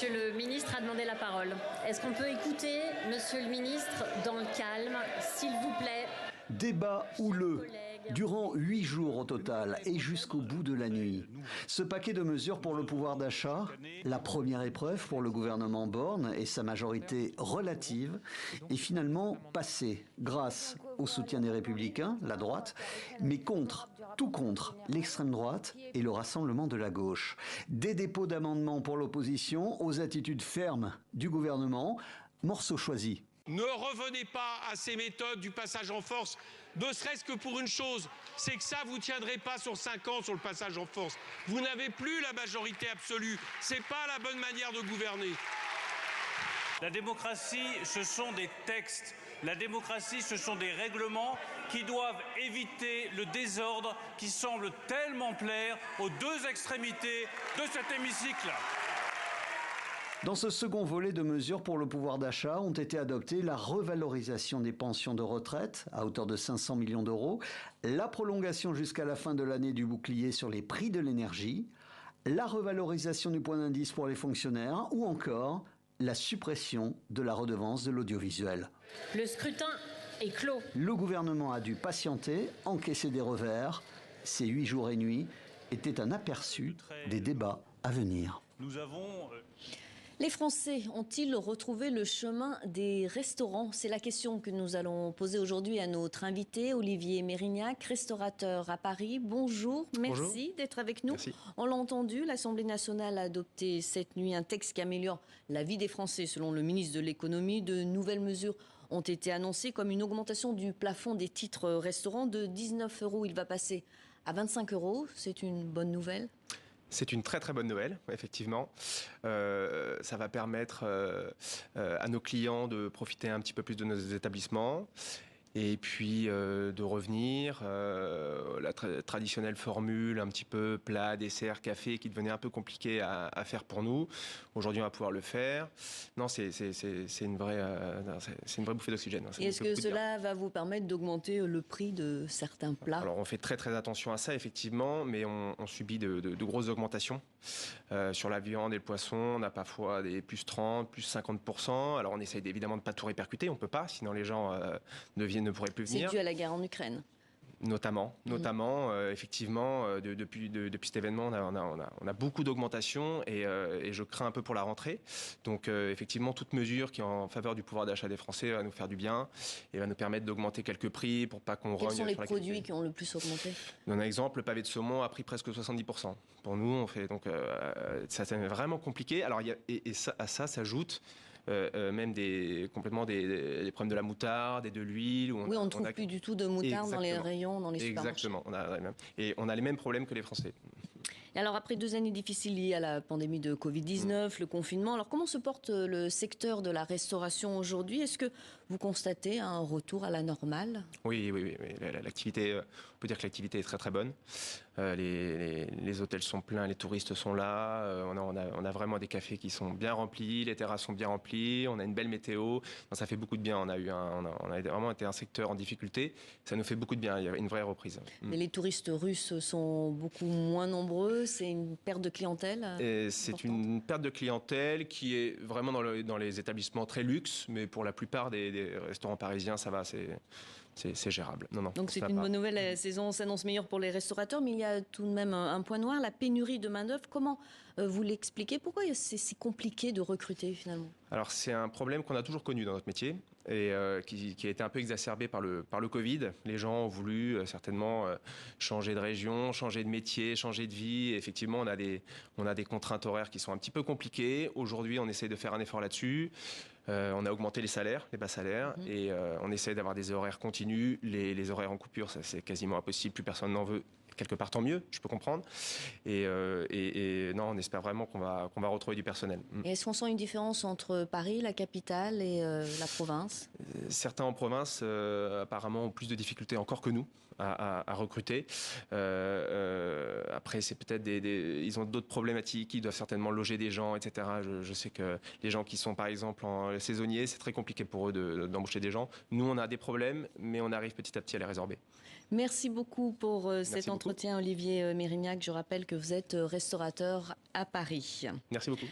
Monsieur le ministre a demandé la parole. Est-ce qu'on peut écouter Monsieur le ministre dans le calme, s'il vous plaît? Débat houleux durant 8 jours au total et jusqu'au bout de la nuit. Ce paquet de mesures pour le pouvoir d'achat, la première épreuve pour le gouvernement Borne et sa majorité relative, est finalement passé grâce au soutien des Républicains, la droite, mais tout contre l'extrême droite et le rassemblement de la gauche. Des dépôts d'amendements pour l'opposition aux attitudes fermes du gouvernement, morceau choisi. Ne revenez pas à ces méthodes du passage en force, ne serait-ce que pour une chose, c'est que ça, vous ne tiendrez pas sur 5 ans sur le passage en force. Vous n'avez plus la majorité absolue. Ce n'est pas la bonne manière de gouverner. La démocratie, ce sont des textes. La démocratie, ce sont des règlements qui doivent éviter le désordre qui semble tellement plaire aux deux extrémités de cet hémicycle. Dans ce second volet de mesures pour le pouvoir d'achat ont été adoptées la revalorisation des pensions de retraite à hauteur de 500 millions d'euros, la prolongation jusqu'à la fin de l'année du bouclier sur les prix de l'énergie, la revalorisation du point d'indice pour les fonctionnaires ou encore la suppression de la redevance de l'audiovisuel. Le scrutin est clos. Le gouvernement a dû patienter, encaisser des revers. Ces 8 jours et nuits étaient un aperçu des débats à venir. Nous avons... Les Français ont-ils retrouvé le chemin des restaurants? C'est la question que nous allons poser aujourd'hui à notre invité, Olivier Mérignac, restaurateur à Paris. Bonjour, merci d'être avec nous. Merci. On l'a entendu, l'Assemblée nationale a adopté cette nuit un texte qui améliore la vie des Français, selon le ministre de l'économie. De nouvelles mesures ont été annoncées, comme une augmentation du plafond des titres restaurants de 19 €. Il va passer à 25 €. C'est une bonne nouvelle? C'est une très très bonne nouvelle, effectivement. Ça va permettre à nos clients de profiter un petit peu plus de nos établissements. Et puis de revenir, la traditionnelle formule, un petit peu plat, dessert, café, qui devenait un peu compliqué à faire pour nous. Aujourd'hui, on va pouvoir le faire. Non, c'est une vraie bouffée d'oxygène. Et est-ce que cela va vous permettre d'augmenter le prix de certains plats? Alors, on fait très très attention à ça, effectivement, mais on subit de grosses augmentations. Sur la viande et le poisson, on a parfois des plus 30, plus 50%. Alors, on essaye évidemment de ne pas tout répercuter, on ne peut pas, sinon les gens ne pourraient plus venir. C'est dû à la guerre en Ukraine. Notamment, effectivement, depuis cet événement, on a beaucoup d'augmentation et je crains un peu pour la rentrée. Donc, effectivement, toute mesure qui est en faveur du pouvoir d'achat des Français va nous faire du bien et va nous permettre d'augmenter quelques prix pour pas qu'on rogne sur la qualité. Quels sont les produits qui ont le plus augmenté? Un exemple, le pavé de saumon a pris presque 70%. Pour nous, on fait donc ça c'est vraiment compliqué. Alors, à ça s'ajoute même des problèmes de la moutarde et de l'huile. Oui, on ne trouve plus du tout de moutarde dans les rayons, dans les supermarchés. Exactement, on a les mêmes problèmes que les Français. Et alors, après 2 années difficiles liées à la pandémie de Covid-19, le confinement, alors comment se porte le secteur de la restauration aujourd'hui? Est-ce que vous constatez un retour à la normale? Oui. L'activité, on peut dire que l'activité est très très bonne. Les hôtels sont pleins, les touristes sont là. On a vraiment des cafés qui sont bien remplis, les terrasses sont bien remplies, on a une belle météo. Ça fait beaucoup de bien. On a vraiment été un secteur en difficulté. Ça nous fait beaucoup de bien. Il y a une vraie reprise. Mais les touristes russes sont beaucoup moins nombreux. C'est une perte de clientèle? C'est une perte de clientèle qui est vraiment dans les établissements très luxe, mais pour la plupart des restaurants parisiens, ça va, c'est gérable. Donc c'est une bonne nouvelle, la saison s'annonce meilleure pour les restaurateurs, mais il y a tout de même un point noir, la pénurie de main-d'œuvre. Comment vous l'expliquez? Pourquoi c'est si compliqué de recruter finalement? Alors c'est un problème qu'on a toujours connu dans notre métier et qui a été un peu exacerbé par le Covid. Les gens ont voulu certainement changer de région, changer de métier, changer de vie. Et effectivement, on a des contraintes horaires qui sont un petit peu compliquées. Aujourd'hui, on essaie de faire un effort là-dessus. On a augmenté les bas salaires, et on essaie d'avoir des horaires continus. Les horaires en coupure, ça c'est quasiment impossible, plus personne n'en veut. Quelque part, tant mieux, je peux comprendre. Et non, on espère vraiment qu'on va retrouver du personnel. Et est-ce qu'on sent une différence entre Paris, la capitale, et la province? Certains en province, apparemment, ont plus de difficultés encore que nous à recruter. Après, c'est peut-être ils ont d'autres problématiques, ils doivent certainement loger des gens, etc. Je sais que les gens qui sont, par exemple, en saisonniers, c'est très compliqué pour eux d'embaucher des gens. Nous, on a des problèmes, mais on arrive petit à petit à les résorber. Merci beaucoup pour cet entretien, Olivier Mérignac. Je rappelle que vous êtes restaurateur à Paris. Merci beaucoup.